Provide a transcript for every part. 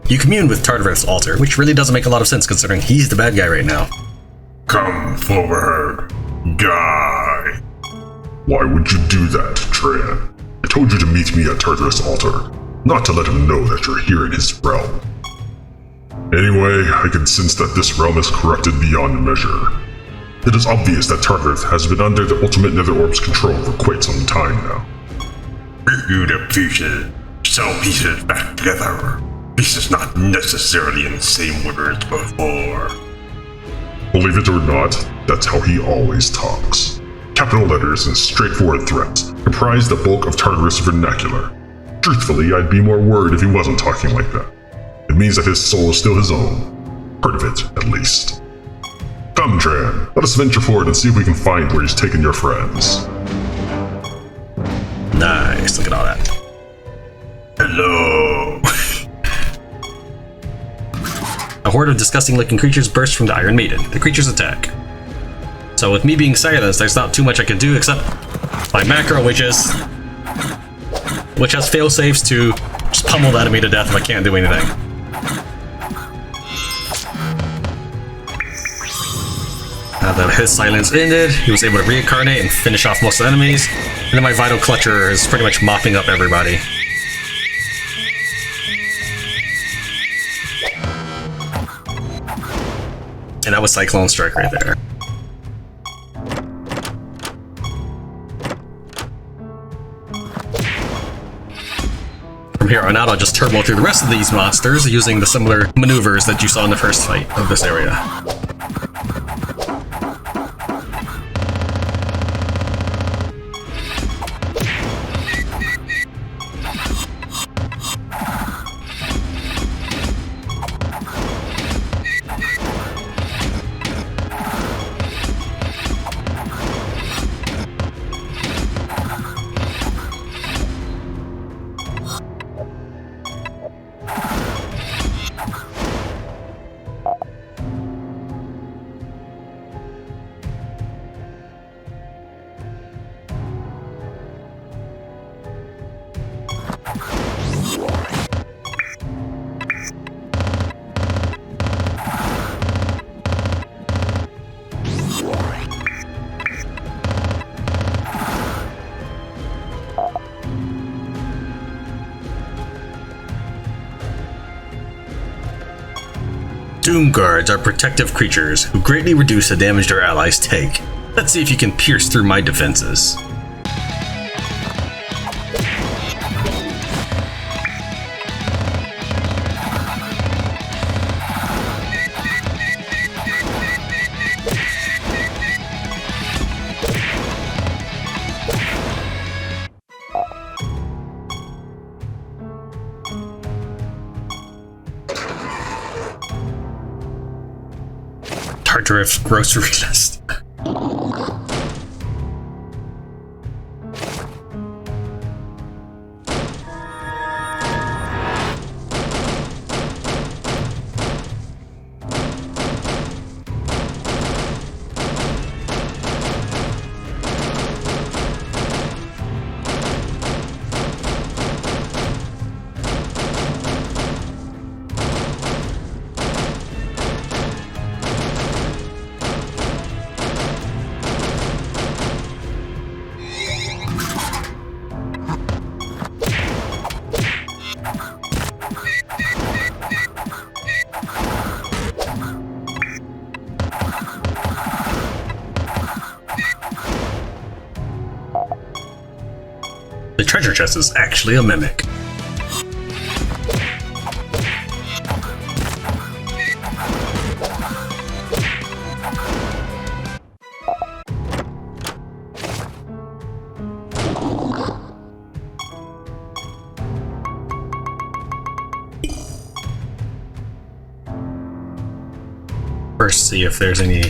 You commune with Tartarith's altar, which really doesn't make a lot of sense considering he's the bad guy right now. Come forward, guy. Why would you do that, Tran? I told you to meet me at Tartarith's altar, not to let him know that you're here in his realm. Anyway, I can sense that this realm is corrupted beyond measure. It is obvious that Tartarith has been under the Ultimate Nether Orb's control for quite some time now. Break you to pieces, sew pieces back together. Pieces not necessarily in the same order as before. Believe it or not, that's how he always talks. Capital letters and straightforward threats comprise the bulk of Tartarith's vernacular. Truthfully, I'd be more worried if he wasn't talking like that. It means that his soul is still his own. Part of it, at least. Come, Tran, let us venture forward and see if we can find where he's taken your friends. Nice, look at all that. Hello. A horde of disgusting-looking creatures burst from the Iron Maiden. The creatures attack. So with me being silenced, there's not too much I can do except my macro, which has fail-safes to just pummel the enemy to death if I can't do anything. Now that his silence ended, he was able to reincarnate and finish off most of the enemies, and then my Vital Clutcher is pretty much mopping up everybody. And that was Cyclone Strike right there. From here on out, I'll just turbo through the rest of these monsters using the similar maneuvers that you saw in the first fight of this area. Doom Guards are protective creatures who greatly reduce the damage their allies take. Let's see if you can pierce through my defenses. Tartarith's grocery list. The treasure chest is actually a mimic. First, see if there's any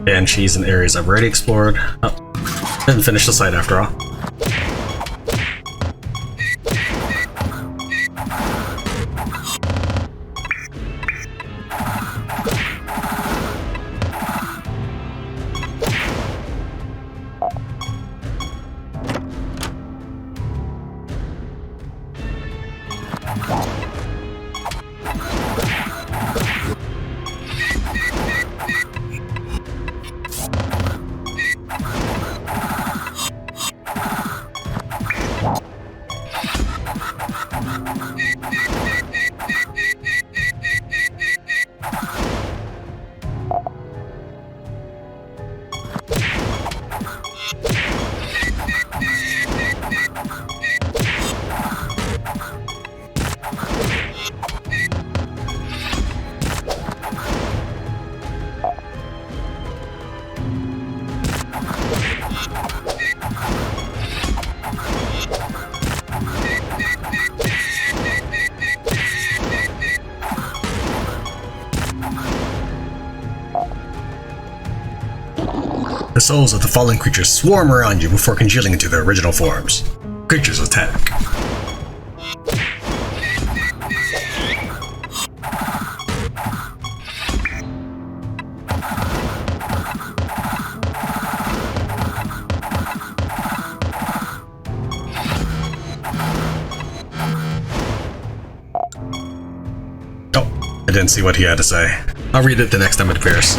banshees in areas I've already explored. Oh, didn't finish the site after all. souls of the fallen creatures swarm around you before congealing into their original forms. Creatures attack. Oh, I didn't see what he had to say. I'll read it the next time it appears.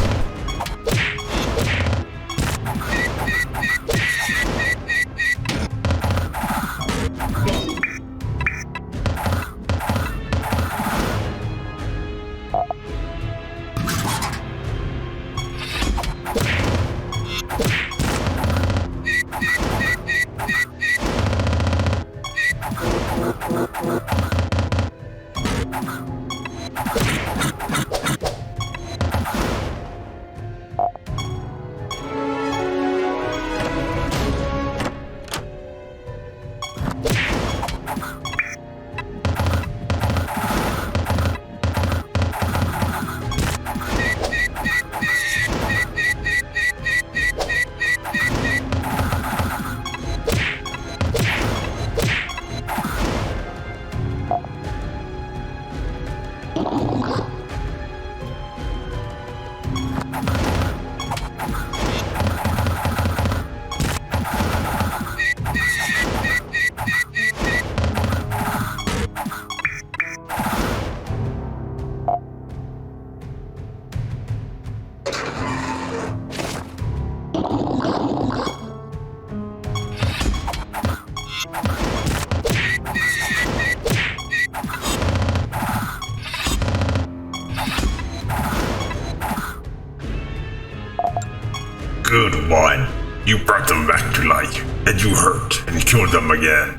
Good one. You brought them back to life, and you hurt and killed them again.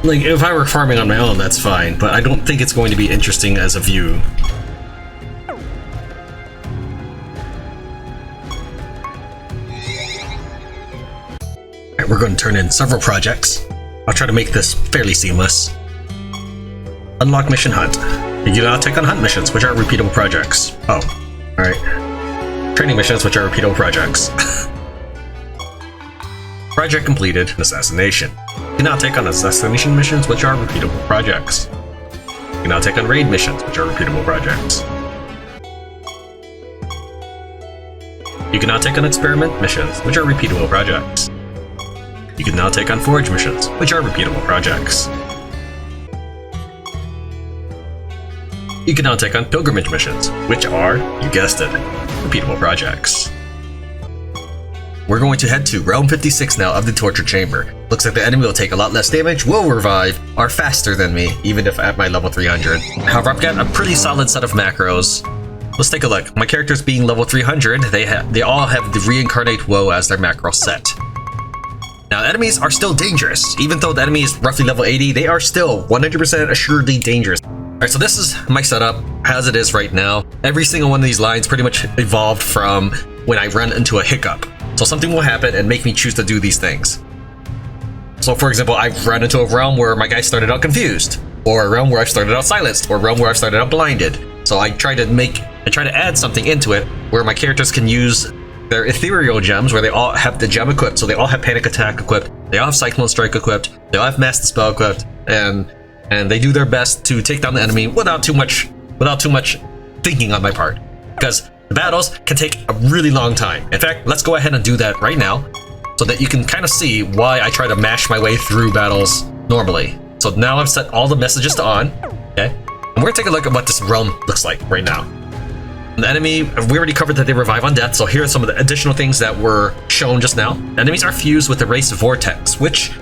Like, if I were farming on my own, that's fine, but I don't think it's going to be interesting as a view. Alright, we're going to turn in several projects. I'll try to make this fairly seamless. Unlock Mission Hunt. You can now take on hunt missions, which are repeatable projects. Oh, alright. Training missions, which are repeatable projects. Project completed. Assassination. You can now take on assassination missions, which are repeatable projects. You can now take on raid missions, which are repeatable projects. You can now take on experiment missions, which are repeatable projects. You can now take on forage missions, which are repeatable projects. You can now take on pilgrimage missions, which are, you guessed it, repeatable projects. We're going to head to Realm 56 now of the Torture Chamber. Looks like the enemy will take a lot less damage, will revive, are faster than me, even if at my level 300. However, I've got a pretty solid set of macros. Let's take a look. My characters being level 300, they all have the Reincarnate Woe as their macro set. Now, enemies are still dangerous. Even though the enemy is roughly level 80, they are still 100% assuredly dangerous. Alright, so this is my setup as it is right now. Every single one of these lines pretty much evolved from when I run into a hiccup. So something will happen and make me choose to do these things. So for example, I've run into a realm where my guy started out confused, or a realm where I've started out silenced, or a realm where I've started out blinded. So I try to add something into it where my characters can use their ethereal gems, where they all have the gem equipped. So they all have Panic Attack equipped, they all have Cyclone Strike equipped, they all have Mass Dispel equipped, and they do their best to take down the enemy without too much thinking on my part. Because the battles can take a really long time. In fact, let's go ahead and do that right now so that you can kind of see why I try to mash my way through battles normally. So now I've set all the messages to on, okay? And we're gonna take a look at what this realm looks like right now. The enemy, we already covered that they revive on death, so here are some of the additional things that were shown just now. Enemies are fused with the race Vortex, which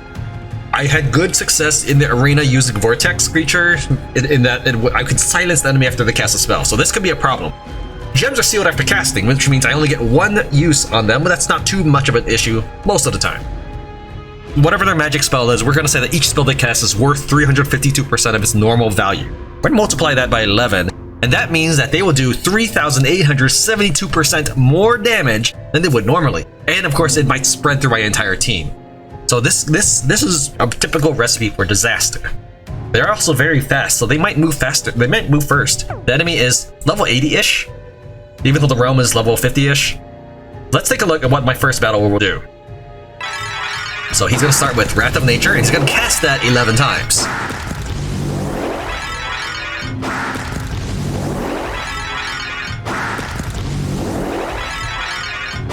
I had good success in the arena using Vortex creature in that I could silence the enemy after they cast a spell, so this could be a problem. Gems are sealed after casting, which means I only get one use on them, but that's not too much of an issue most of the time. Whatever their magic spell is, we're going to say that each spell they cast is worth 352% of its normal value. We're going to multiply that by 11, and that means that they will do 3,872% more damage than they would normally. And of course, it might spread through my entire team. So this is a typical recipe for disaster. They're also very fast, so they might move faster. They might move first. The enemy is level 80-ish, even though the realm is level 50-ish. Let's take a look at what my first battle will do. So he's going to start with Wrath of Nature, and he's going to cast that 11 times.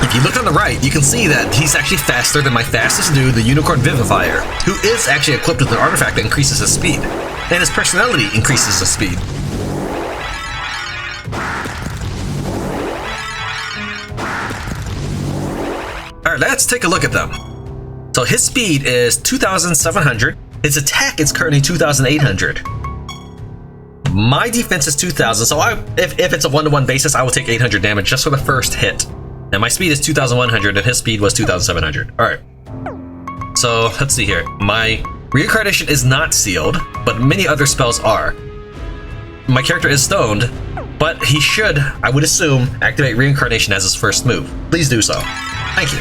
If you look on the right, you can see that he's actually faster than my fastest dude, the Unicorn Vivifier, who is actually equipped with an artifact that increases his speed, and his personality increases his speed. Alright, let's take a look at them. So his speed is 2,700, his attack is currently 2,800. My defense is 2,000, so if it's a 1-to-1 basis, I will take 800 damage just for the first hit. And my speed is 2,100 and his speed was 2,700. Alright. So let's see here. My reincarnation is not sealed, but many other spells are. My character is stoned, but he should, I would assume, activate reincarnation as his first move. Please do so. Thank you.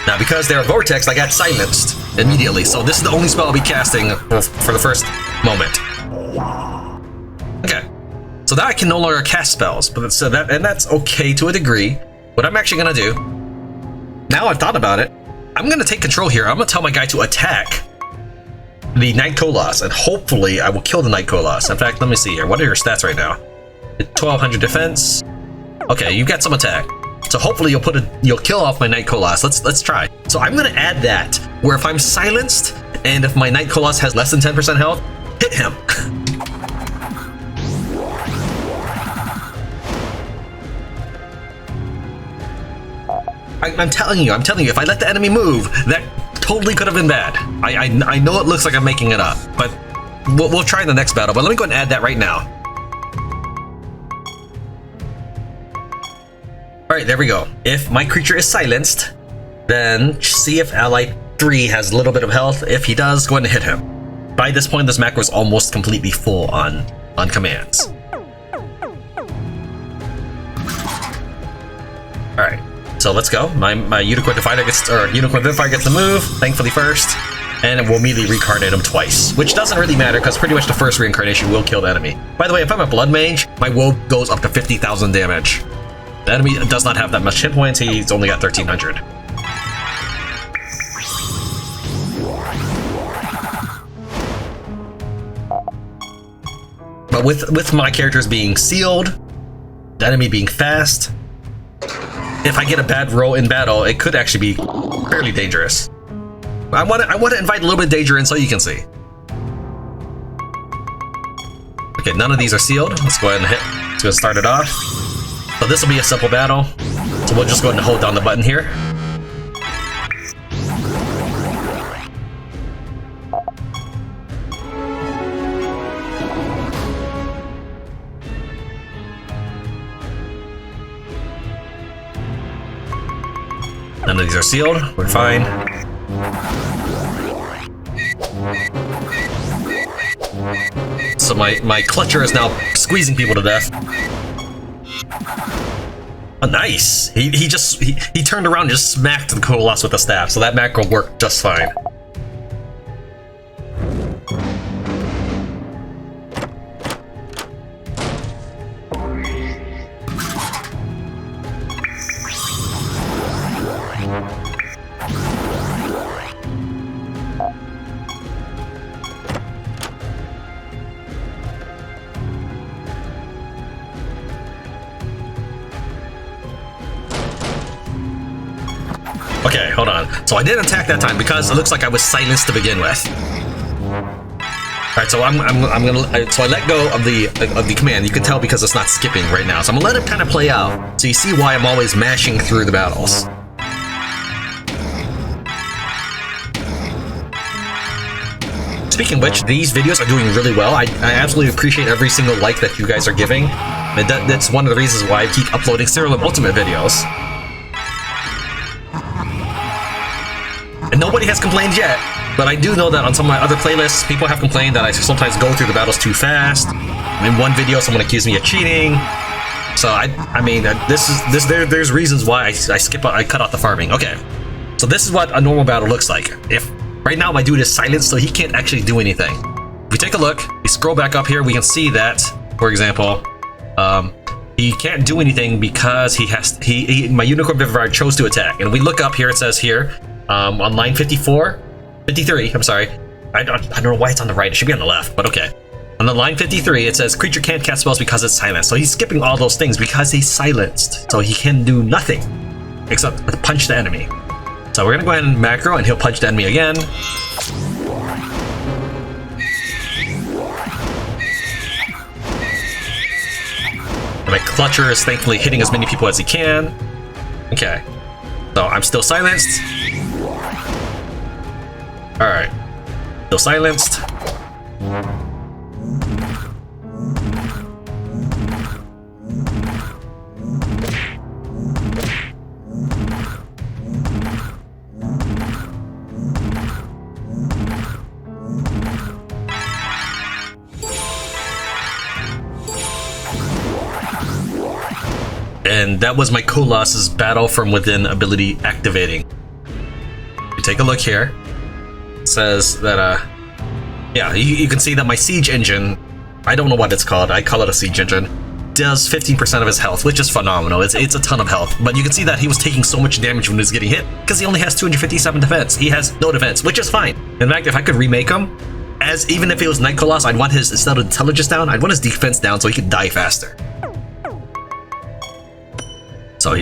Now because they're Vortex, I got silenced immediately, so this is the only spell I'll be casting for the first moment. Okay. So now I can no longer cast spells, but that's okay to a degree. What I'm actually gonna do, now I've thought about it, I'm gonna take control here. I'm gonna tell my guy to attack the Night Koloss, and hopefully I will kill the Night Koloss. In fact, let me see here. What are your stats right now? 1,200 defense. Okay, you've got some attack. So hopefully you'll kill off my Night Koloss. Let's try. So I'm gonna add that, where if I'm silenced, and if my Night Koloss has less than 10% health, hit him. I'm telling you, if I let the enemy move, that totally could have been bad. I know it looks like I'm making it up, but we'll try in the next battle, but let me go ahead and add that right now. Alright, there we go. If my creature is silenced, then see if ally 3 has a little bit of health. If he does, go ahead and hit him. By this point, this macro is almost completely full on commands. Alright. So let's go. My Unicorn Vivifier gets the move, thankfully first, and it will immediately reincarnate him twice, which doesn't really matter because pretty much the first reincarnation will kill the enemy. By the way, if I'm a Blood Mage, my woe goes up to 50,000 damage. The enemy does not have that much hit points, he's only got 1,300. But with my characters being sealed, the enemy being fast, if I get a bad roll in battle, it could actually be fairly dangerous. I want to invite a little bit of danger in so you can see. Okay, none of these are sealed. Let's go ahead and hit. Let's go start it off. So this will be a simple battle. So we'll just go ahead and hold down the button here. None of these are sealed. We're fine. So my clutcher is now squeezing people to death. Oh, nice! He turned around and just smacked the Colossus with the staff, so that macro worked just fine. Okay, hold on. So I didn't attack that time because it looks like I was silenced to begin with. All right, so I'm gonna. So I let go of the command. You can tell because it's not skipping right now. So I'm gonna let it kind of play out, so you see why I'm always mashing through the battles. Speaking of which, these videos are doing really well. I absolutely appreciate every single like that you guys are giving. That's one of the reasons why I keep uploading Siralim Ultimate videos. And nobody has complained yet, but I do know that on some of my other playlists, people have complained that I sometimes go through the battles too fast. In one video, someone accused me of cheating. So I mean, there's reasons why I cut out the farming. Okay, so this is what a normal battle looks like. If right now my dude is silenced, so he can't actually do anything. If we take a look, we scroll back up here, we can see that, for example, he can't do anything because my Unicorn Vivify chose to attack. And we look up here, it says here. On line 53, I'm sorry. I don't know why it's on the right, it should be on the left, but okay. On the line 53, it says, creature can't cast spells because it's silenced. So he's skipping all those things because he's silenced. So he can do nothing except punch the enemy. So we're gonna go ahead and macro and he'll punch the enemy again. And my clutcher is thankfully hitting as many people as he can. Okay. So I'm still silenced. Alright. Still silenced. And that was my Colossus Battle from Within ability activating. You take a look here. It says that, yeah, you can see that my siege engine, I don't know what it's called, I call it a siege engine, does 15% of his health, which is phenomenal. It's a ton of health, but you can see that he was taking so much damage when he was getting hit because he only has 257 defense. He has no defense, which is fine. In fact, if I could remake him, even if it was Night Colossus, I'd want his, instead of intelligence down, I'd want his defense down so he could die faster. So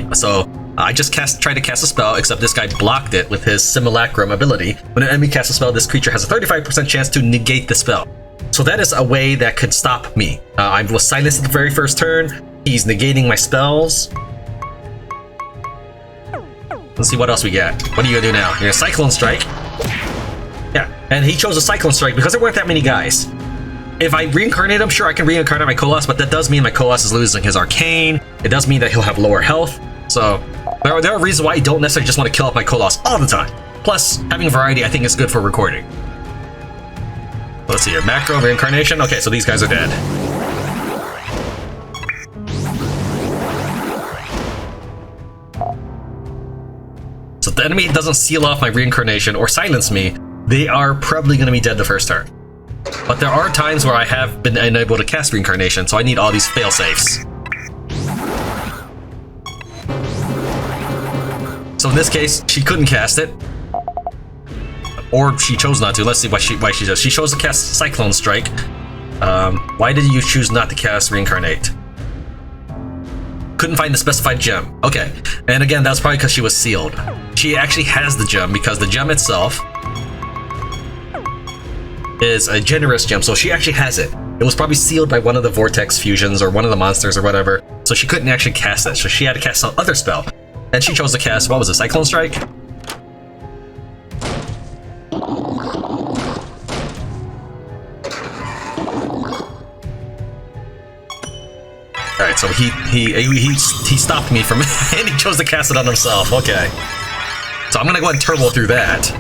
I just tried to cast a spell, except this guy blocked it with his Simulacrum ability. When an enemy casts a spell, this creature has a 35% chance to negate the spell. So that is a way that could stop me. I was silenced at the very first turn. He's negating my spells. Let's see what else we get. What are you gonna do now? You're gonna Cyclone Strike. Yeah, and he chose a Cyclone Strike because there weren't that many guys. If I reincarnate him, sure, I can reincarnate my Colossus, but that does mean my Colossus is losing his Arcane. It does mean that he'll have lower health. So there are reasons why I don't necessarily just want to kill off my Colossus all the time. Plus, having variety I think is good for recording. Let's see here. Macro, reincarnation. Okay, so these guys are dead. So if the enemy doesn't seal off my reincarnation or silence me, they are probably going to be dead the first turn. But there are times where I have been unable to cast reincarnation, so I need all these fail-safes. So in this case, she couldn't cast it. Or she chose not to. Let's see why she does. She chose to cast Cyclone Strike. Why did you choose not to cast Reincarnate? couldn't find the specified gem. Okay, and again, that's probably because she was sealed. She actually has the gem because the gem itself is a generous gem, so she actually has it. It was probably sealed by one of the vortex fusions or one of the monsters or whatever, so she couldn't actually cast it, so she had to cast some other spell. And she chose to cast, what was it, Cyclone Strike? Alright, so he stopped me from and he chose to cast it on himself. Okay. So I'm gonna go ahead and turbo through that.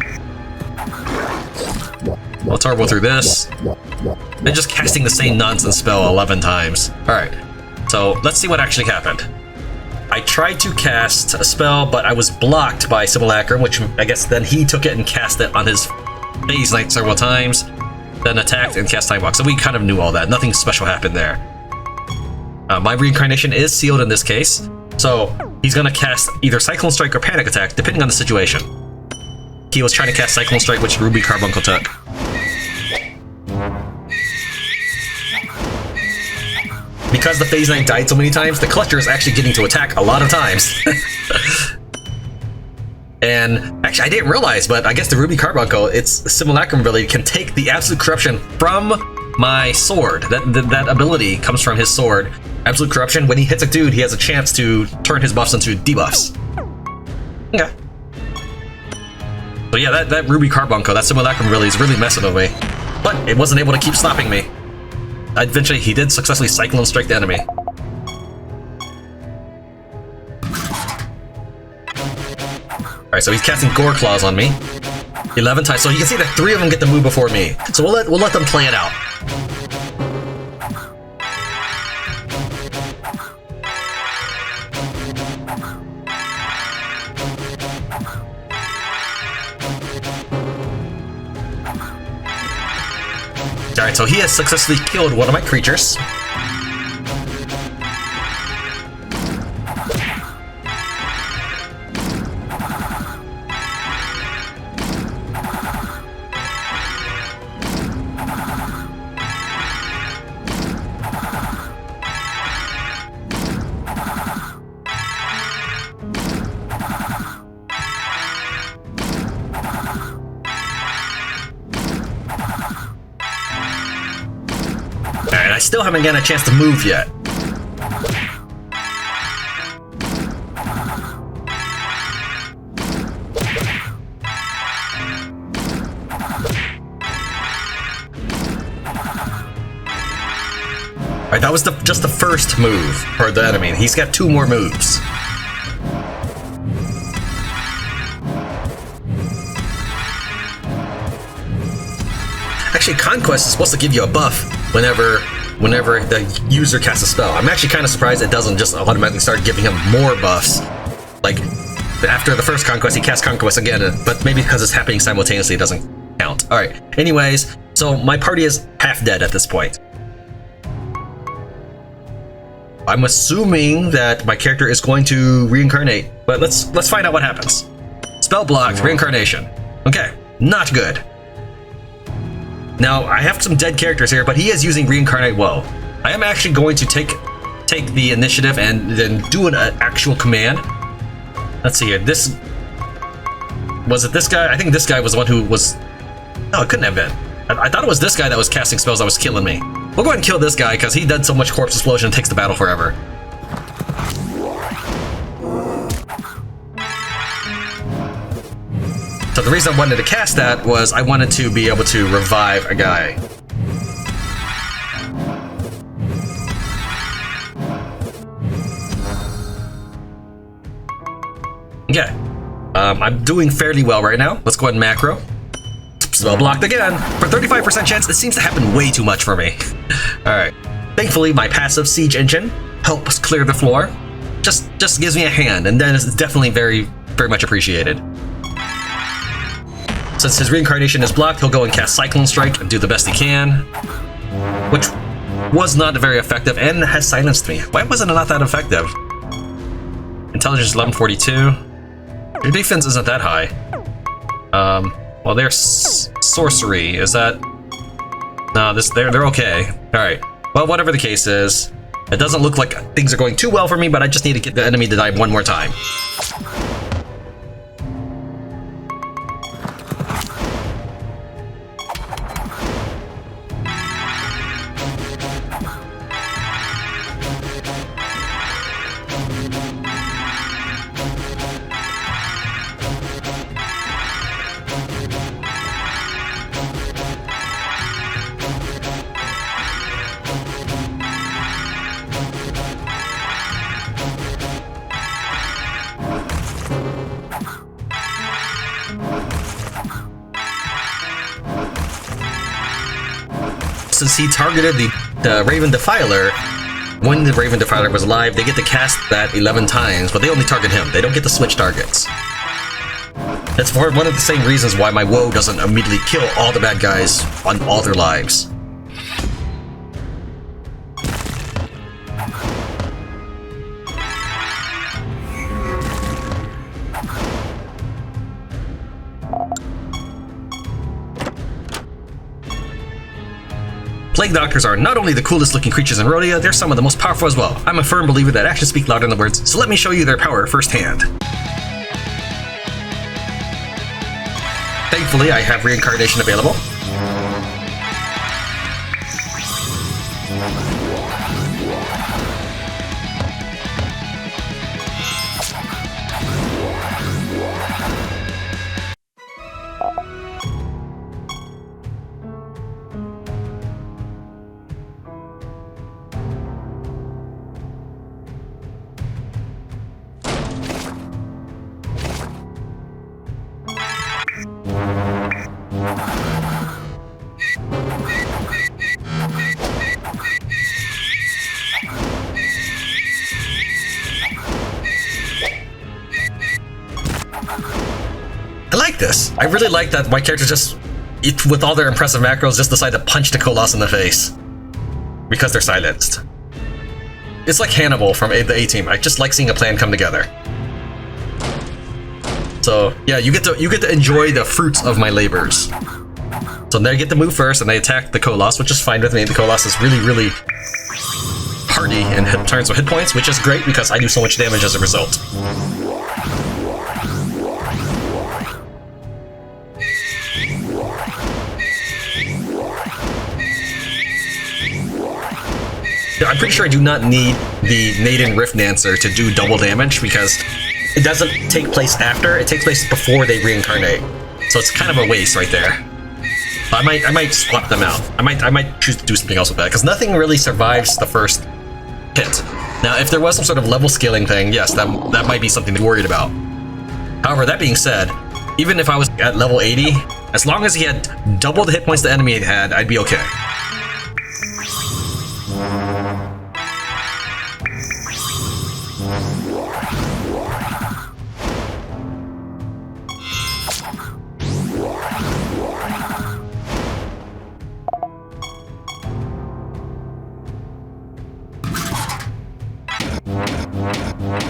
I'll turbo through this. They're just casting the same nonsense spell 11 times. Alright. So let's see what actually happened. I tried to cast a spell, but I was blocked by Simulacrum, which I guess then he took it and cast it on his Phase Knight several times, then attacked and cast Time Walk. So we kind of knew all that. Nothing special happened there. My reincarnation is sealed in this case, so he's gonna cast either Cyclone Strike or Panic Attack, depending on the situation. He was trying to cast Cyclone Strike, which Ruby Carbuncle took. Because the Phase Knight died so many times, the Clutcher is actually getting to attack a lot of times. And actually, I didn't realize, but I guess the Ruby Carbuncle, its Simulacrum ability can take the Absolute Corruption from my sword. That ability comes from his sword. Absolute Corruption, when he hits a dude, he has a chance to turn his buffs into debuffs. Okay. So yeah, that Ruby Carbuncle, that Simulacrum ability is really messing with me. But it wasn't able to keep stopping me. Eventually, he did successfully Cyclone Strike the enemy. Alright, so he's casting Gore Claws on me. 11 times, so you can see that 3 of them get the move before me. So we'll let them play it out. Alright, so he has successfully killed one of my creatures. I still haven't gotten a chance to move yet. Alright, that was just the first move for the enemy. He's got 2 more moves. Actually, Conquest is supposed to give you a buff whenever the user casts a spell. I'm actually kind of surprised it doesn't just automatically start giving him more buffs. Like, after the first Conquest, he casts Conquest again, but maybe because it's happening simultaneously, it doesn't count. Alright, anyways, so my party is half dead at this point. I'm assuming that my character is going to reincarnate, but let's find out what happens. Spell blocked, reincarnation. Okay, not good. Now, I have some dead characters here, but he is using Reincarnate Woe. I am actually going to take the initiative and then do an actual command. Let's see here. Was it this guy? I think this guy was the one who was... No, it couldn't have been. I thought it was this guy that was casting spells that was killing me. We'll go ahead and kill this guy, because he did so much Corpse Explosion, it takes the battle forever. So the reason I wanted to cast that was I wanted to be able to revive a guy. Okay. I'm doing fairly well right now. Let's go ahead and macro. Spell blocked again. For 35% chance, it seems to happen way too much for me. Alright. Thankfully, my passive Siege Engine helps clear the floor. Just gives me a hand, and then it's definitely very, very much appreciated. Since his reincarnation is blocked, he'll go and cast Cyclone Strike and do the best he can. Which was not very effective and has silenced me. Why wasn't it not that effective? Intelligence 1142. Your defense isn't that high. Well, their sorcery, is that... No, they're okay. Alright. Well, whatever the case is, It doesn't look like things are going too well for me, but I just need to get the enemy to die one more time. Since he targeted the Raven Defiler, when the Raven Defiler was alive, they get to cast that 11 times, but they only target him. They don't get to switch targets. That's for one of the same reasons why my woe doesn't immediately kill all the bad guys on all their lives. Plague Doctors are not only the coolest looking creatures in Rhodia, they're some of the most powerful as well. I'm a firm believer that actions speak louder than the words, so let me show you their power firsthand. Thankfully, I have reincarnation available. This. I really like that my characters just, with all their impressive macros, just decide to punch the Koloss in the face. Because they're silenced. It's like Hannibal from the A-Team. I just like seeing a plan come together. So, yeah, you get to enjoy the fruits of my labors. So they get to move first, and they attack the Koloss, which is fine with me. The Koloss is really, really hardy in terms of hit points, which is great because I do so much damage as a result. I'm pretty sure I do not need the Naden Riftdancer to do double damage because it doesn't take place after, it takes place before they reincarnate. So it's kind of a waste right there. I might swap them out. I might choose to do something else with that because nothing really survives the first hit. Now, if there was some sort of level scaling thing, yes, that might be something to be worried about. However, that being said, even if I was at level 80, as long as he had double the hit points the enemy had, I'd be okay.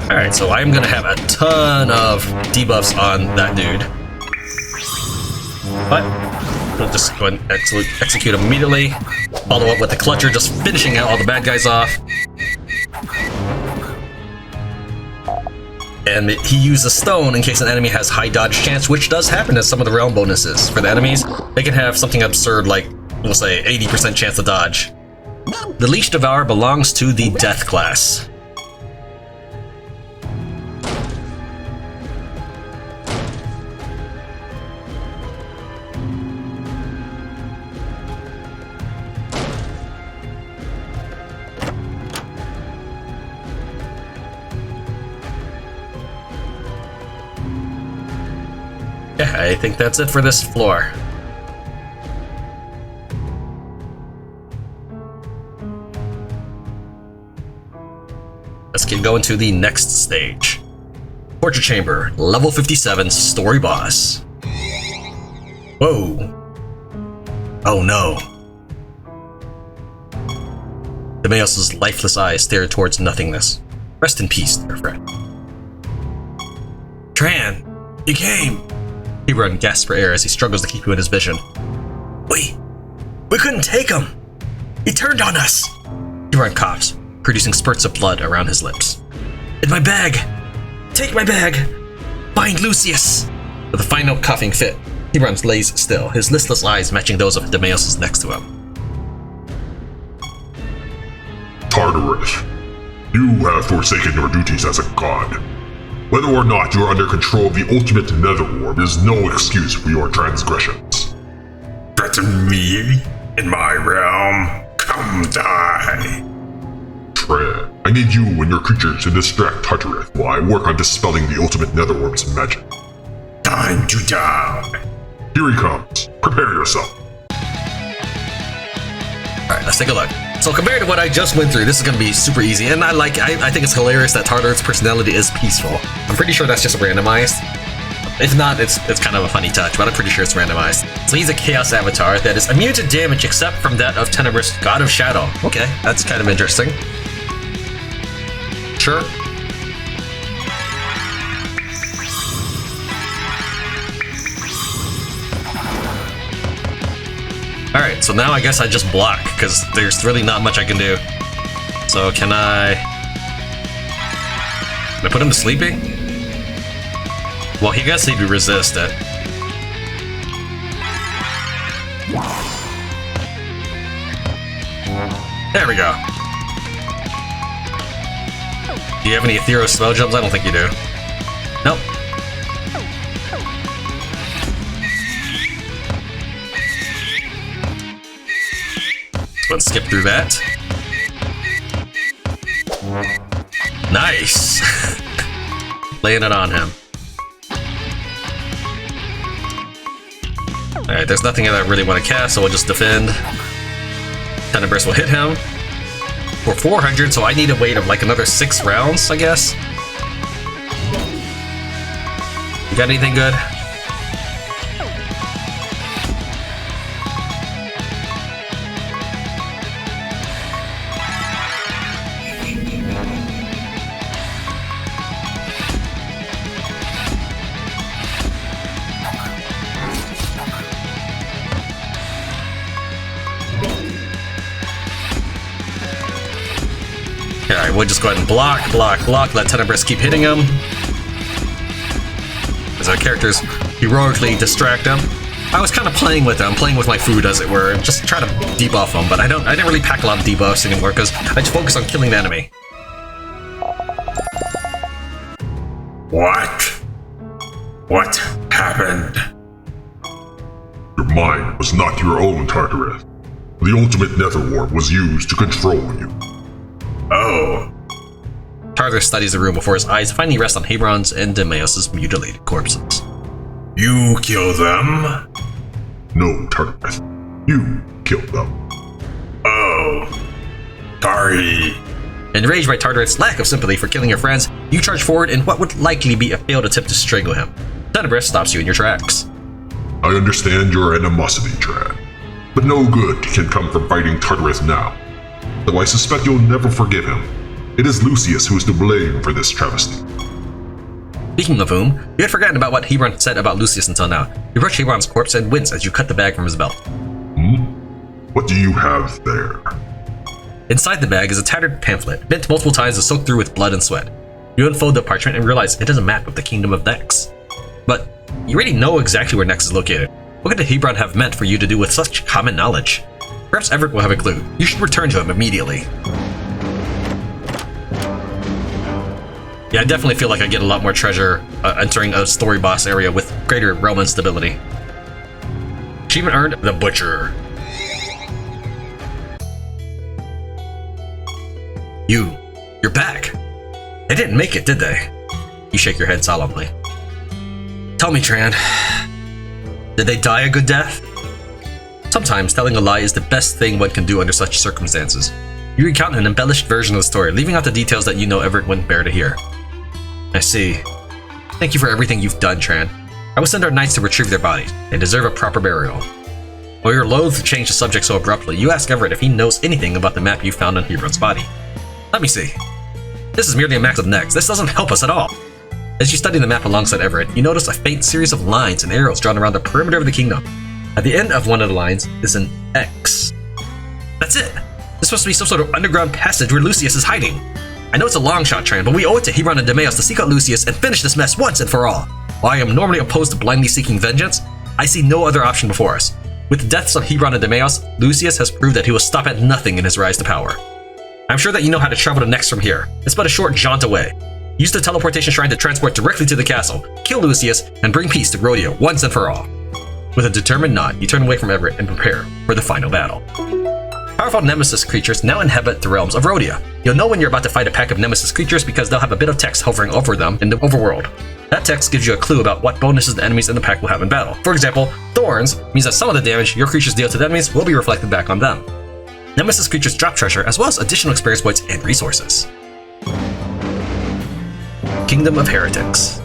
Alright, so I'm gonna have a ton of debuffs on that dude. But we'll just go and execute immediately. Follow up with the Clutcher, just finishing out all the bad guys off. And he uses Stone in case an enemy has high dodge chance, which does happen as some of the realm bonuses. For the enemies, they can have something absurd like, we'll say, 80% chance to dodge. The Leash Devour belongs to the Death class. Yeah, I think that's it for this floor. Let's get going to the next stage. Torture Chamber, level 57, story boss. Whoa. Oh no. Damaos' lifeless eyes stare towards nothingness. Rest in peace, dear friend. Tran, you came! Hebron gasps for air as he struggles to keep you in his vision. We couldn't take him! He turned on us! Hebron coughs. producing spurts of blood around his lips. "In my bag! Take my bag! Find Lucius!" With a final coughing fit, Hebron lays still, his listless eyes matching those of Damaos next to him. Tartarith, you have forsaken your duties as a god. Whether or not you are under control of the ultimate netherworm is no excuse for your transgressions. Threaten me? In my realm? Come die. Tran, I need you and your creatures to distract Tartarith while I work on dispelling the ultimate netherworm's magic. Time to die. Here he comes. Prepare yourself. Alright, let's take a look. So compared to what I just went through, this is going to be super easy, and I think it's hilarious that Tartarith's personality is peaceful. I'm pretty sure that's just randomized. If not, it's kind of a funny touch, but I'm pretty sure it's randomized. So he's a Chaos Avatar that is immune to damage except from that of Tenebrous, God of Shadow. Okay, that's kind of interesting. Sure. Alright, so now I guess I just block, because there's really not much I can do. So can I put him to sleeping? Well, he guess he'd resist it. There we go. Do you have any ethereal spell jumps? I don't think you do. Nope. Let's skip through that. Nice! Laying it on him. Alright, there's nothing that I really want to cast, so we'll just defend. Tenebrous will hit him. For 400, so I need a wait of like another 6 rounds, I guess. You got anything good? Alright, we'll just go ahead and block, let Tenebrous keep hitting him. As our characters heroically distract him. I was kind of playing with them, playing with my food as it were, and just try to debuff them, but I didn't really pack a lot of debuffs anymore because I just focus on killing the enemy. What? What happened? Your mind was not your own, Tartarith. The ultimate netherworm was used to control you. Oh. Tartarith studies the room before his eyes finally rest on Hebron's and Damaos' mutilated corpses. You kill them? No, Tartarith. You killed them. Oh. Sorry. Enraged by Tartarith's lack of sympathy for killing your friends, you charge forward in what would likely be a failed attempt to strangle him. Tenebrous stops you in your tracks. I understand your animosity, Tran, but no good can come from fighting Tartarith now. Though I suspect you'll never forgive him. It is Lucius who is to blame for this travesty. Speaking of whom, you had forgotten about what Hebron said about Lucius until now. You approach Hebron's corpse and wince as you cut the bag from his belt. What do you have there? Inside the bag is a tattered pamphlet, bent multiple times and soaked through with blood and sweat. You unfold the parchment and realize it is a map of the kingdom of Nex. But you already know exactly where Nex is located. What could Hebron have meant for you to do with such common knowledge? Perhaps Everett will have a clue. You should return to him immediately. Yeah, I definitely feel like I get a lot more treasure entering a story boss area with greater realm instability. Achievement earned, the Butcher. You're back. They didn't make it, did they? You shake your head solemnly. Tell me, Tran, did they die a good death? Sometimes telling a lie is the best thing one can do under such circumstances. You recount an embellished version of the story, leaving out the details that you know Everett wouldn't bear to hear. I see. Thank you for everything you've done, Tran. I will send our knights to retrieve their bodies. They deserve a proper burial. While you're loath to change the subject so abruptly, you ask Everett if he knows anything about the map you found on Hebron's body. Let me see. This is merely a map of Nex. This doesn't help us at all. As you study the map alongside Everett, you notice a faint series of lines and arrows drawn around the perimeter of the kingdom. At the end of one of the lines is an X. That's it! The This must be some sort of underground passage where Lucius is hiding. I know it's a long shot, Tran, but we owe it to Hebron and Damaos to seek out Lucius and finish this mess once and for all. While I am normally opposed to blindly seeking vengeance, I see no other option before us. With the deaths of Hebron and Damaos, Lucius has proved that he will stop at nothing in his rise to power. I'm sure that you know how to travel to Next from here. It's but a short jaunt away. Use the teleportation shrine to transport directly to the castle, kill Lucius, and bring peace to Rhodia once and for all. With a determined nod, you turn away from Everett and prepare for the final battle. Powerful Nemesis creatures now inhabit the realms of Rhodia. You'll know when you're about to fight a pack of Nemesis creatures because they'll have a bit of text hovering over them in the overworld. That text gives you a clue about what bonuses the enemies in the pack will have in battle. For example, Thorns means that some of the damage your creatures deal to the enemies will be reflected back on them. Nemesis creatures drop treasure as well as additional experience points and resources. Kingdom of Heretics.